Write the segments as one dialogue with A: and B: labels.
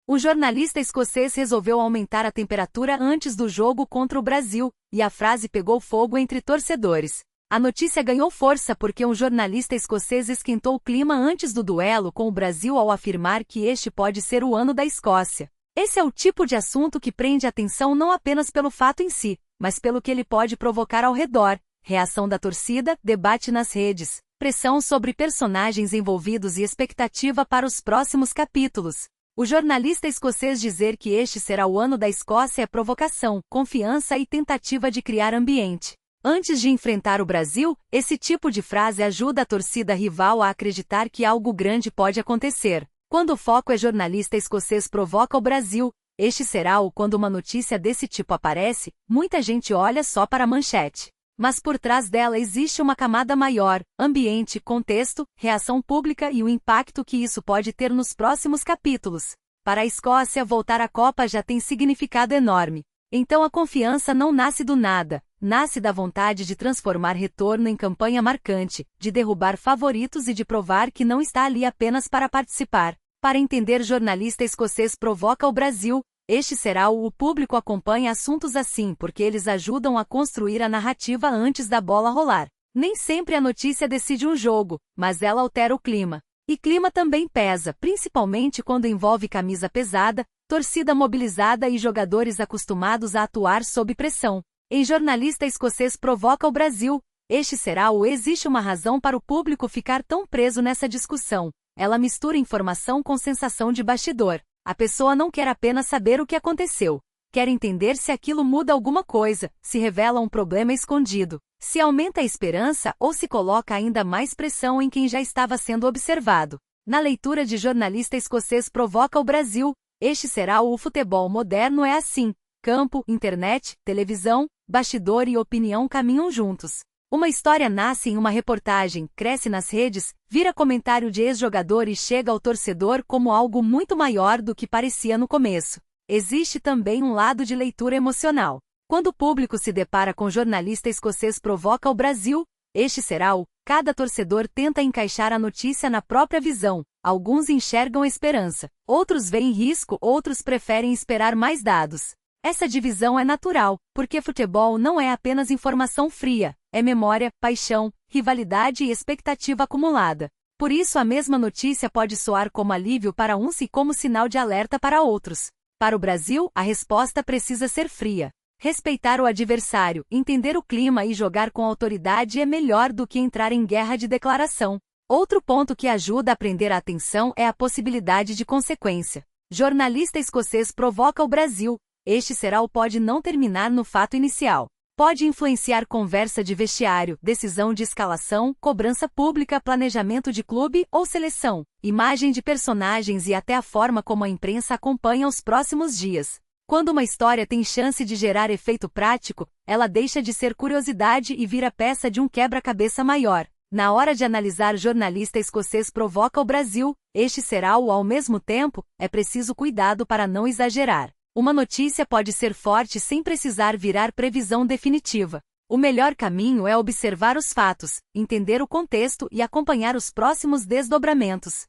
A: O jornalista escocês resolveu aumentar a temperatura antes do jogo contra o Brasil, e a frase pegou fogo entre torcedores. A notícia ganhou força porque um jornalista escocês esquentou o clima antes do duelo com o Brasil ao afirmar que este pode ser o ano da Escócia. Esse é o tipo de assunto que prende atenção não apenas pelo fato em si, mas pelo que ele pode provocar ao redor. Reação da torcida, debate nas redes, pressão sobre personagens envolvidos e expectativa para os próximos capítulos. O jornalista escocês dizer que este será o ano da Escócia é provocação, confiança e tentativa de criar ambiente. Antes de enfrentar o Brasil, esse tipo de frase ajuda a torcida rival a acreditar que algo grande pode acontecer. Quando o foco é jornalista escocês provoca o Brasil, este será o quando uma notícia desse tipo aparece, muita gente olha só para a manchete. Mas por trás dela existe uma camada maior, ambiente, contexto, reação pública e o impacto que isso pode ter nos próximos capítulos. Para a Escócia, voltar à Copa já tem significado enorme. Então a confiança não nasce do nada, nasce da vontade de transformar retorno em campanha marcante, de derrubar favoritos e de provar que não está ali apenas para participar. Para entender jornalista escocês provoca o Brasil, este será o público acompanha assuntos assim porque eles ajudam a construir a narrativa antes da bola rolar. Nem sempre a notícia decide um jogo, mas ela altera o clima. E clima também pesa, principalmente quando envolve camisa pesada, torcida mobilizada e jogadores acostumados a atuar sob pressão. Em jornalista escocês provoca o Brasil, este será o existe uma razão para o público ficar tão preso nessa discussão. Ela mistura informação com sensação de bastidor. A pessoa não quer apenas saber o que aconteceu. Quer entender se aquilo muda alguma coisa, se revela um problema escondido, se aumenta a esperança ou se coloca ainda mais pressão em quem já estava sendo observado. Na leitura de jornalista escocês provoca o Brasil, este será o futebol moderno é assim. Campo, internet, televisão, bastidor e opinião caminham juntos. Uma história nasce em uma reportagem, cresce nas redes, vira comentário de ex-jogador e chega ao torcedor como algo muito maior do que parecia no começo. Existe também um lado de leitura emocional. Quando o público se depara com jornalista escocês provoca o Brasil, este será o cada torcedor tenta encaixar a notícia na própria visão. Alguns enxergam esperança, outros veem risco, outros preferem esperar mais dados. Essa divisão é natural, porque futebol não é apenas informação fria, é memória, paixão, rivalidade e expectativa acumulada. Por isso a mesma notícia pode soar como alívio para uns e como sinal de alerta para outros. Para o Brasil, a resposta precisa ser fria. Respeitar o adversário, entender o clima e jogar com autoridade é melhor do que entrar em guerra de declaração. Outro ponto que ajuda a prender a atenção é a possibilidade de consequência. Jornalista escocês provoca o Brasil. Este será o pode não terminar no fato inicial. Pode influenciar conversa de vestiário, decisão de escalação, cobrança pública, planejamento de clube ou seleção, imagem de personagens e até a forma como a imprensa acompanha os próximos dias. Quando uma história tem chance de gerar efeito prático, ela deixa de ser curiosidade e vira peça de um quebra-cabeça maior. Na hora de analisar jornalista escocês provoca o Brasil, este será o ao mesmo tempo, é preciso cuidado para não exagerar. Uma notícia pode ser forte sem precisar virar previsão definitiva. O melhor caminho é observar os fatos, entender o contexto e acompanhar os próximos desdobramentos.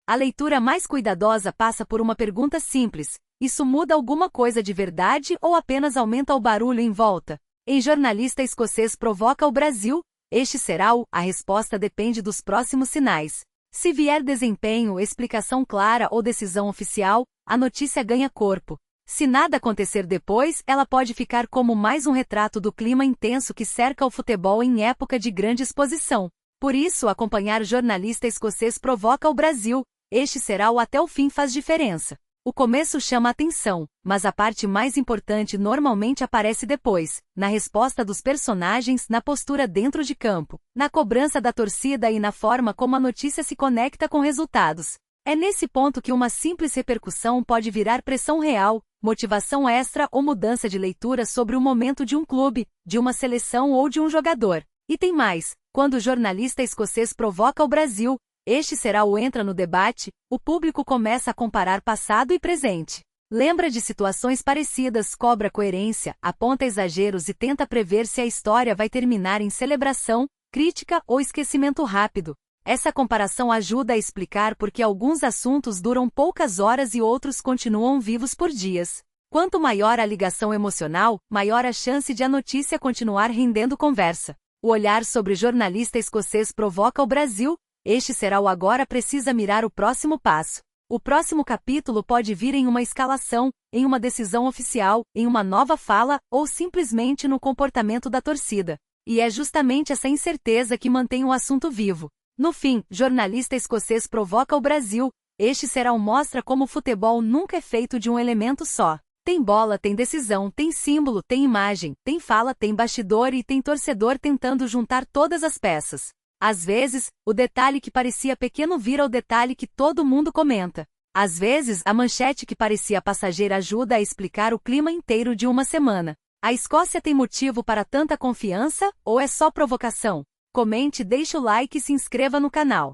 A: A leitura mais cuidadosa passa por uma pergunta simples: isso muda alguma coisa de verdade ou apenas aumenta o barulho em volta? Em jornalista escocês provoca o Brasil, este será o a resposta depende dos próximos sinais. Se vier desempenho, explicação clara ou decisão oficial, a notícia ganha corpo. Se nada acontecer depois, ela pode ficar como mais um retrato do clima intenso que cerca o futebol em época de grande exposição. Por isso, acompanhar jornalista escocês provoca o Brasil, este será o até o fim faz diferença. O começo chama atenção, mas a parte mais importante normalmente aparece depois, na resposta dos personagens, na postura dentro de campo, na cobrança da torcida e na forma como a notícia se conecta com resultados. É nesse ponto que uma simples repercussão pode virar pressão real, motivação extra ou mudança de leitura sobre o momento de um clube, de uma seleção ou de um jogador. E tem mais, quando o jornalista escocês provoca o Brasil, este será o entra no debate, o público começa a comparar passado e presente. Lembra de situações parecidas, cobra coerência, aponta exageros e tenta prever se a história vai terminar em celebração, crítica ou esquecimento rápido. Essa comparação ajuda a explicar por que alguns assuntos duram poucas horas e outros continuam vivos por dias. Quanto maior a ligação emocional, maior a chance de a notícia continuar rendendo conversa. O olhar sobre jornalista escocês provoca o Brasil. Este será o agora precisa mirar o próximo passo. O próximo capítulo pode vir em uma escalação, em uma decisão oficial, em uma nova fala, ou simplesmente no comportamento da torcida. E é justamente essa incerteza que mantém o assunto vivo. No fim, jornalista escocês provoca o Brasil. Este será um mostra como o futebol nunca é feito de um elemento só. Tem bola, tem decisão, tem símbolo, tem imagem, tem fala, tem bastidor e tem torcedor tentando juntar todas as peças. Às vezes, o detalhe que parecia pequeno vira o detalhe que todo mundo comenta. Às vezes, a manchete que parecia passageira ajuda a explicar o clima inteiro de uma semana. A Escócia tem motivo para tanta confiança, ou é só provocação? Comente, deixe o like e se inscreva no canal.